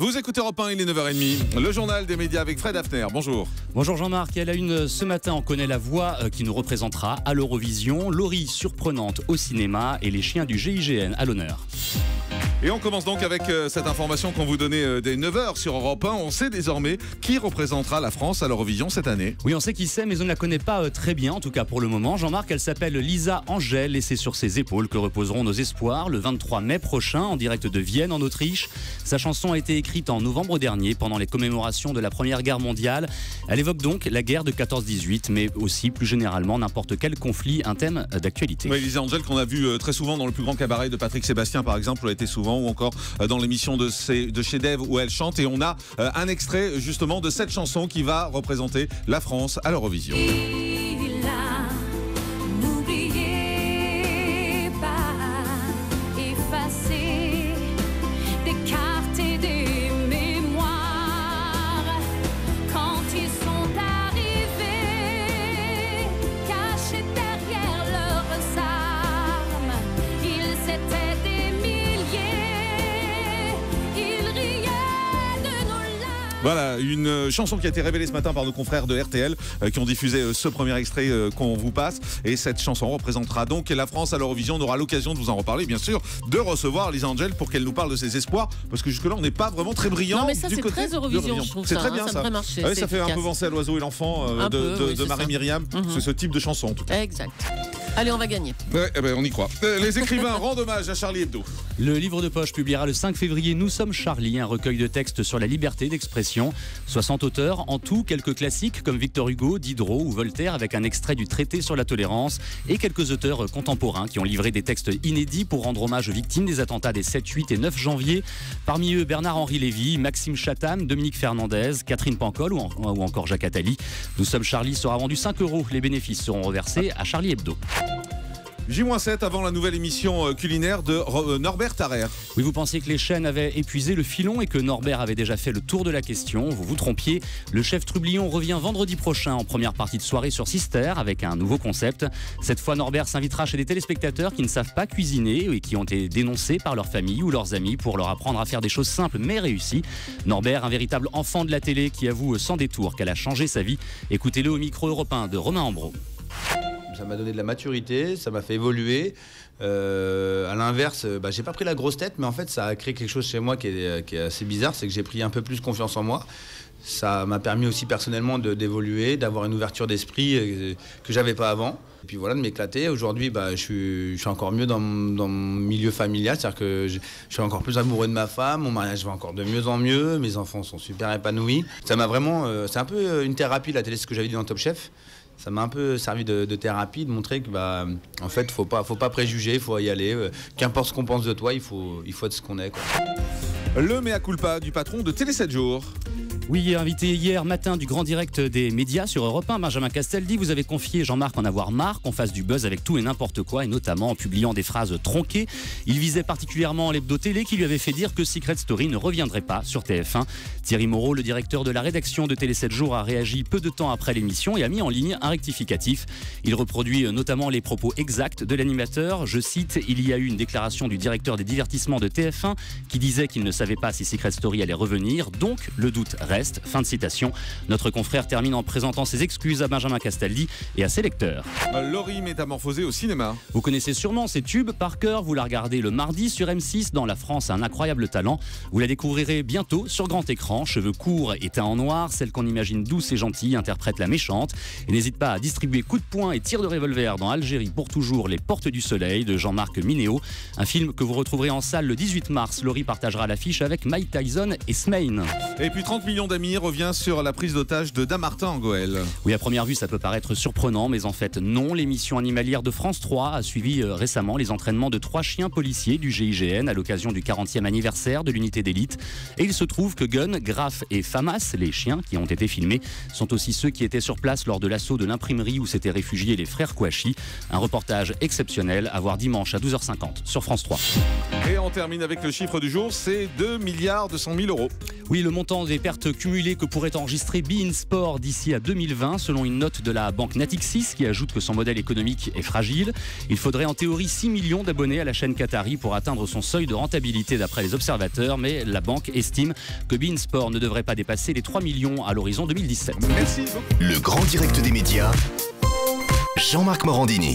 Vous écoutez Europe 1, il est 9h30. Le journal des médias avec Fred Hafner. Bonjour. Bonjour Jean-Marc. À la une ce matin, on connaît la voix qui nous représentera à l'Eurovision. Laurie surprenante au cinéma et les chiens du GIGN à l'honneur. Et on commence donc avec cette information qu'on vous donnait dès 9h sur Europe 1. On sait désormais qui représentera la France à l'Eurovision cette année. Oui, on sait qui c'est, mais on ne la connaît pas très bien, en tout cas pour le moment. Jean-Marc, elle s'appelle Lisa Angel et c'est sur ses épaules que reposeront nos espoirs le 23 mai prochain en direct de Vienne en Autriche. Sa chanson a été écrite en novembre dernier pendant les commémorations de la Première Guerre mondiale. Elle évoque donc la guerre de 14-18, mais aussi plus généralement n'importe quel conflit, un thème d'actualité. Oui, Lisa Angel qu'on a vu très souvent dans le plus grand cabaret de Patrick Sébastien par exemple, a été souvent, ou encore dans l'émission de chez Dave où elle chante, et on a un extrait justement de cette chanson qui va représenter la France à l'Eurovision. N'oubliez pas, effacer des cartes et des mémoires quand ils sont arrivés, cachés derrière leurs armes. Ils étaient des milliers, ils riaient de nos larmes. Voilà, une chanson qui a été révélée ce matin par nos confrères de RTL qui ont diffusé ce premier extrait qu'on vous passe. Et cette chanson représentera donc la France à l'Eurovision. On aura l'occasion de vous en reparler, bien sûr, de recevoir Lisa Angel pour qu'elle nous parle de ses espoirs. Parce que jusque-là, on n'est pas vraiment très brillant. Non, mais ça, du c'est côté très Eurovision, je trouve. C'est Ça, très bien, ça devrait marcher. Ouais, c'est ça fait efficace. un peu penser à L'Oiseau et l'Enfant de Marie-Myriam. C'est ce type de chanson, en tout cas. Exact. Allez, on va gagner. Ouais, on y croit. Les écrivains rendent hommage à Charlie Hebdo. Le livre de poche publiera le 5 février Nous sommes Charlie, un recueil de textes sur la liberté d'expression. 60 auteurs, en tout quelques classiques comme Victor Hugo, Diderot ou Voltaire avec un extrait du traité sur la tolérance, et quelques auteurs contemporains qui ont livré des textes inédits pour rendre hommage aux victimes des attentats des 7, 8 et 9 janvier. Parmi eux, Bernard-Henri Lévy, Maxime Chatham, Dominique Fernandez, Catherine Pancol ou encore Jacques Attali. Nous sommes Charlie sera vendu 5 €. Les bénéfices seront reversés à Charlie Hebdo. J-7 avant la nouvelle émission culinaire de Norbert Tarrer. Oui, vous pensiez que les chaînes avaient épuisé le filon et que Norbert avait déjà fait le tour de la question. Vous vous trompiez. Le chef Trublion revient vendredi prochain en première partie de soirée sur Sister avec un nouveau concept. Cette fois, Norbert s'invitera chez des téléspectateurs qui ne savent pas cuisiner et qui ont été dénoncés par leur famille ou leurs amis pour leur apprendre à faire des choses simples mais réussies. Norbert, un véritable enfant de la télé qui avoue sans détour qu'elle a changé sa vie. Écoutez-le au micro européen de Romain Ambro. Ça m'a donné de la maturité, ça m'a fait évoluer. À l'inverse, j'ai pas pris la grosse tête, mais en fait, ça a créé quelque chose chez moi qui est assez bizarre, c'est que j'ai pris un peu plus confiance en moi. Ça m'a permis aussi personnellement d'évoluer, d'avoir une ouverture d'esprit que j'avais pas avant. Et puis voilà, de m'éclater. Aujourd'hui, je suis encore mieux dans mon milieu familial, c'est-à-dire que je suis encore plus amoureux de ma femme, mon mariage va encore de mieux en mieux, mes enfants sont super épanouis. Ça m'a vraiment, c'est un peu une thérapie, la télé, ce que j'avais dit dans Top Chef. Ça m'a un peu servi de thérapie, de montrer que en fait, faut pas préjuger, il faut y aller. Qu'importe ce qu'on pense de toi, il faut être ce qu'on est, quoi. Le mea culpa du patron de Télé 7 jours. Oui, invité hier matin du grand direct des médias sur Europe 1, Benjamin Castel dit: vous avez confié Jean-Marc en avoir marre qu'on fasse du buzz avec tout et n'importe quoi, et notamment en publiant des phrases tronquées. Il visait particulièrement l'hebdo télé qui lui avait fait dire que Secret Story ne reviendrait pas sur TF1. Thierry Moreau, le directeur de la rédaction de Télé 7 jours, a réagi peu de temps après l'émission et a mis en ligne un rectificatif. Il reproduit notamment les propos exacts de l'animateur. Je cite: il y a eu une déclaration du directeur des divertissements de TF1 qui disait qu'il ne savait pas si Secret Story allait revenir, donc le doute reste. Fin de citation. Notre confrère termine en présentant ses excuses à Benjamin Castaldi et à ses lecteurs. Laurie métamorphosée au cinéma. Vous connaissez sûrement ces tubes par cœur, vous la regardez le mardi sur M6 dans La France a un incroyable talent. Vous la découvrirez bientôt sur grand écran, cheveux courts et teint en noir, celle qu'on imagine douce et gentille interprète la méchante. Et n'hésite pas à distribuer coups de poing et tirs de revolver dans Algérie pour toujours, Les Portes du Soleil de Jean-Marc Minéo. Un film que vous retrouverez en salle le 18 mars. Laurie partagera l'affiche avec Mike Tyson et Smaine. Et puis 30 millions d'amis revient sur la prise d'otage de Damartin en Goël. Oui, à première vue, ça peut paraître surprenant, mais en fait non. L'émission animalière de France 3 a suivi récemment les entraînements de 3 chiens policiers du GIGN à l'occasion du 40e anniversaire de l'unité d'élite. Et il se trouve que Gun, Graf et Famas, les chiens qui ont été filmés, sont aussi ceux qui étaient sur place lors de l'assaut de l'imprimerie où s'étaient réfugiés les frères Kouachi. Un reportage exceptionnel à voir dimanche à 12h50 sur France 3. Et on termine avec le chiffre du jour, c'est 2 milliards 200 000 euros. Oui, le montant des pertes cumulées que pourrait enregistrer beIN Sport d'ici à 2020, selon une note de la banque Natixis qui ajoute que son modèle économique est fragile. Il faudrait en théorie 6 millions d'abonnés à la chaîne qatari pour atteindre son seuil de rentabilité d'après les observateurs, mais la banque estime que beIN Sport ne devrait pas dépasser les 3 millions à l'horizon 2017. Merci beaucoup. Le grand direct des médias, Jean-Marc Morandini.